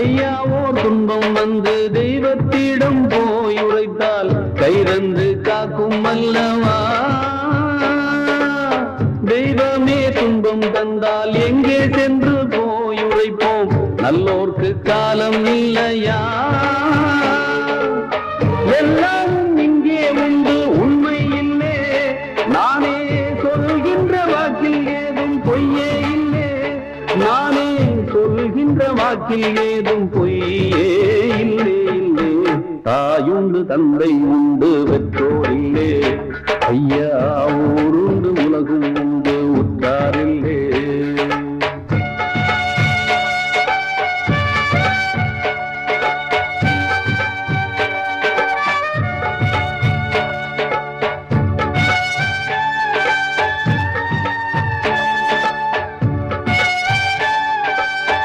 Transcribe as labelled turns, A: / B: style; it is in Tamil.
A: ஐயாவோ துன்பம் வந்து தெய்வத்திடம் போய் உரைத்தால் கைரந்து காக்கும் அல்லவா? தெய்வமே துன்பம் தந்தால் எங்கே சென்று போய் உரைப்போம்? நல்லோர்க்கு காலம் இல்லையா? எல்லாம் இங்கே உண்டு, உண்மை இல்லை. நானே சொல்கின்ற வாக்கில் ஏதும் பொய்யே இல்லை. நானே சொல்கின்ற வாக்கில் ஏதும் பொய்யே இல்லை. இல்லை தாயுண்டு தந்தை உண்டு பெற்றோர் இல்லை. ஐயா ஊருண்டு உலகும்